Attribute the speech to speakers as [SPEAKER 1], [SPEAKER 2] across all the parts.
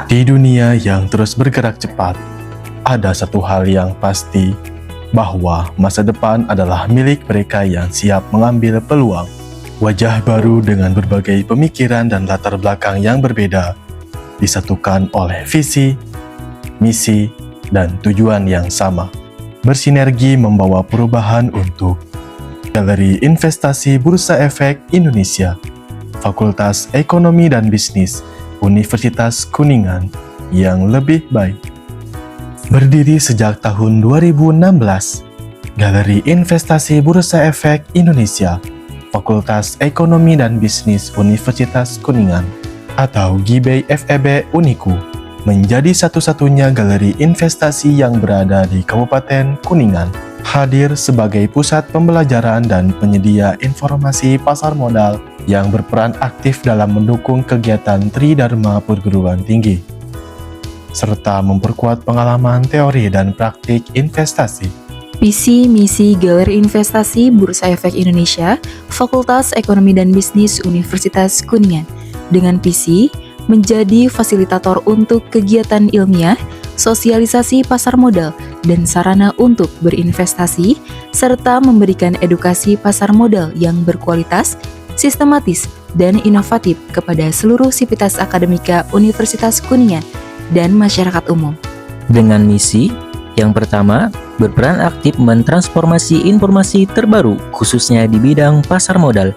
[SPEAKER 1] Di dunia yang terus bergerak cepat, ada satu hal yang pasti, bahwa masa depan adalah milik mereka yang siap mengambil peluang. Wajah baru dengan berbagai pemikiran dan latar belakang yang berbeda, disatukan oleh visi, misi, dan tujuan yang sama. Bersinergi membawa perubahan untuk Galeri Investasi Bursa Efek Indonesia, Fakultas Ekonomi dan Bisnis, Universitas Kuningan yang lebih baik. Berdiri sejak tahun 2016, Galeri Investasi Bursa Efek Indonesia, Fakultas Ekonomi dan Bisnis Universitas Kuningan, atau GIBEI FEB Uniku, menjadi satu-satunya galeri investasi yang berada di Kabupaten Kuningan, hadir sebagai pusat pembelajaran dan penyedia informasi pasar modal yang berperan aktif dalam mendukung kegiatan Tridharma Perguruan Tinggi, serta memperkuat pengalaman teori dan praktik investasi.
[SPEAKER 2] Visi misi Galeri Investasi Bursa Efek Indonesia, Fakultas Ekonomi dan Bisnis Universitas Kuningan, dengan visi menjadi fasilitator untuk kegiatan ilmiah, sosialisasi pasar modal, dan sarana untuk berinvestasi, serta memberikan edukasi pasar modal yang berkualitas, sistematis, dan inovatif kepada seluruh sivitas akademika Universitas Kuningan dan masyarakat umum.
[SPEAKER 3] Dengan misi, yang pertama, berperan aktif mentransformasi informasi terbaru khususnya di bidang pasar modal.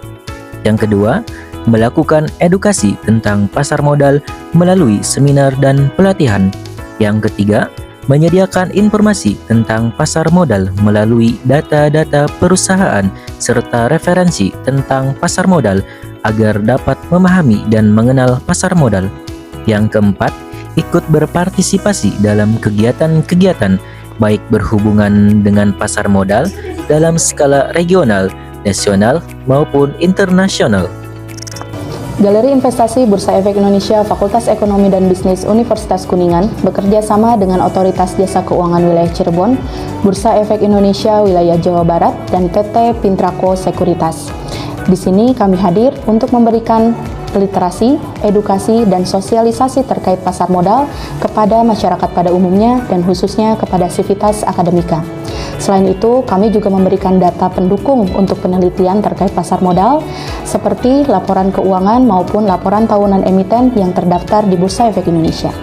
[SPEAKER 3] Yang kedua, melakukan edukasi tentang pasar modal melalui seminar dan pelatihan. Yang ketiga, menyediakan informasi tentang pasar modal melalui data-data perusahaan serta referensi tentang pasar modal agar dapat memahami dan mengenal pasar modal. Yang keempat, ikut berpartisipasi dalam kegiatan-kegiatan baik berhubungan dengan pasar modal dalam skala regional, nasional, maupun internasional.
[SPEAKER 4] Galeri Investasi Bursa Efek Indonesia Fakultas Ekonomi dan Bisnis Universitas Kuningan bekerja sama dengan Otoritas Jasa Keuangan Wilayah Cirebon, Bursa Efek Indonesia Wilayah Jawa Barat, dan PT Pintrako Sekuritas. Di sini kami hadir untuk memberikan literasi, edukasi, dan sosialisasi terkait pasar modal kepada masyarakat pada umumnya dan khususnya kepada sivitas akademika. Selain itu, kami juga memberikan data pendukung untuk penelitian terkait pasar modal, seperti laporan keuangan maupun laporan tahunan emiten yang terdaftar di Bursa Efek Indonesia.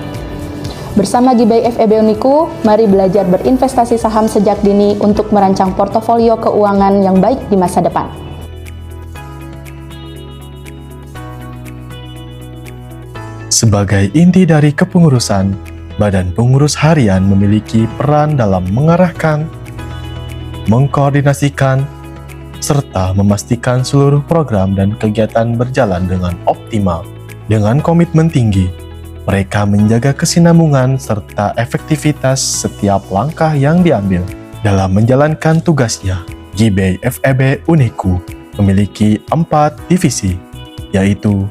[SPEAKER 4] Bersama GIBEI FEB Uniku, mari belajar berinvestasi saham sejak dini untuk merancang portofolio keuangan yang baik di masa depan.
[SPEAKER 1] Sebagai inti dari kepengurusan, Badan Pengurus Harian memiliki peran dalam mengarahkan, mengkoordinasikan, serta memastikan seluruh program dan kegiatan berjalan dengan optimal. Dengan komitmen tinggi, mereka menjaga kesinambungan serta efektivitas setiap langkah yang diambil. Dalam menjalankan tugasnya, GIBEI FEB Uniku memiliki 4 divisi, yaitu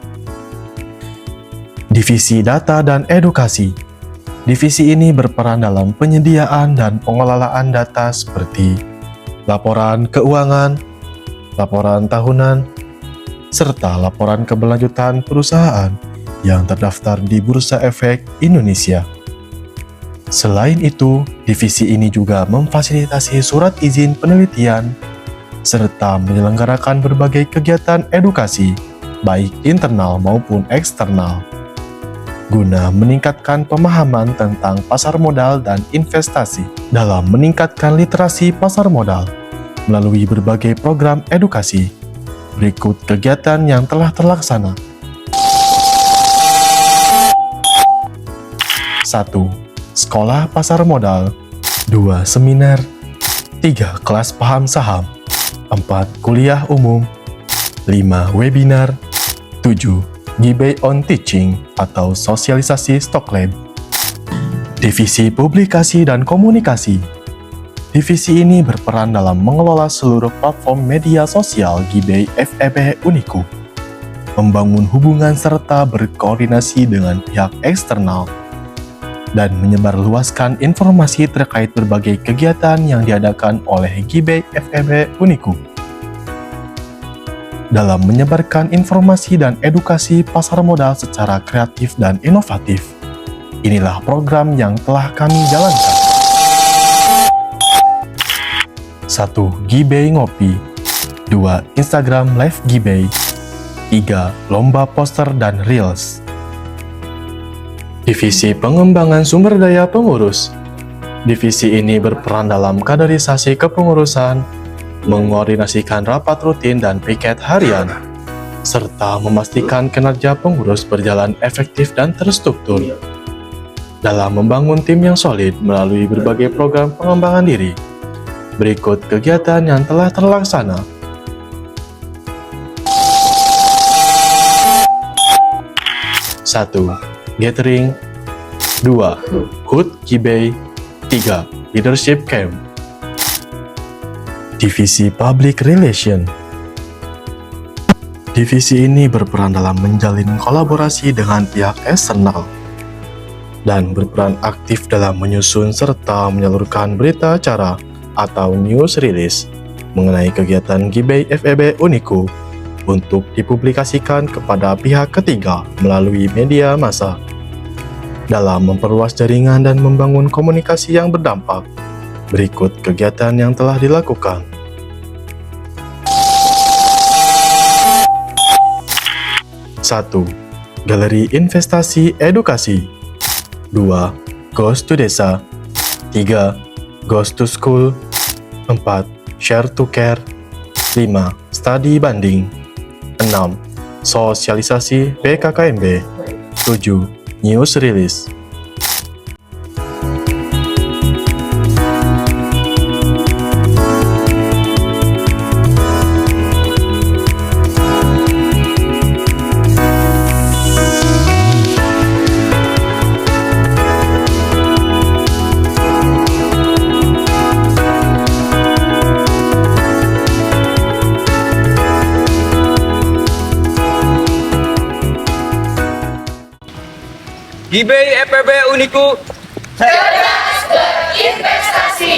[SPEAKER 1] Divisi Data dan Edukasi. Divisi ini berperan dalam penyediaan dan pengelolaan data seperti laporan keuangan, laporan tahunan, serta laporan keberlanjutan perusahaan yang terdaftar di Bursa Efek Indonesia. Selain itu, divisi ini juga memfasilitasi surat izin penelitian, serta menyelenggarakan berbagai kegiatan edukasi, baik internal maupun eksternal, guna meningkatkan pemahaman tentang pasar modal dan investasi. Dalam meningkatkan literasi pasar modal melalui berbagai program edukasi, berikut kegiatan yang telah terlaksana. 1. Sekolah Pasar Modal. 2. Seminar. 3. Kelas paham saham. 4. Kuliah umum. 5. Webinar. 7. GIBEI on Teaching atau sosialisasi Stock Lab. Divisi Publikasi dan Komunikasi. Divisi ini berperan dalam mengelola seluruh platform media sosial GIBEI FEB Uniku, membangun hubungan serta berkoordinasi dengan pihak eksternal, dan menyebarluaskan informasi terkait berbagai kegiatan yang diadakan oleh GIBEI FEB Uniku. Dalam menyebarkan informasi dan edukasi pasar modal secara kreatif dan inovatif, Inilah program yang telah kami jalankan. 1. Gibay Ngopi. 2. Instagram Live Gibay. 3. Lomba poster dan reels. Divisi Pengembangan Sumber Daya Pengurus. Divisi ini berperan dalam kaderisasi kepengurusan, mengkoordinasikan rapat rutin dan piket harian, serta memastikan kinerja pengurus berjalan efektif dan terstruktur. Dalam membangun tim yang solid melalui berbagai program pengembangan diri, berikut kegiatan yang telah terlaksana. 1. Gathering. 2. HUT Gibay. 3. Leadership Camp. Divisi Public Relation. Divisi ini berperan dalam menjalin kolaborasi dengan pihak eksternal dan berperan aktif dalam menyusun serta menyalurkan berita acara atau news release mengenai kegiatan Gibay FEB Uniku untuk dipublikasikan kepada pihak ketiga melalui media massa. Dalam memperluas jaringan dan membangun komunikasi yang berdampak, berikut kegiatan yang telah dilakukan. 1. Galeri Investasi Edukasi. 2. Ghost to Desa. 3. Ghost to School. 4. Share to Care. 5. Studi Banding. 6. Sosialisasi PKKMB. 7. News Release.
[SPEAKER 5] Gibay FEB Uniku.
[SPEAKER 6] Cerdas berinvestasi.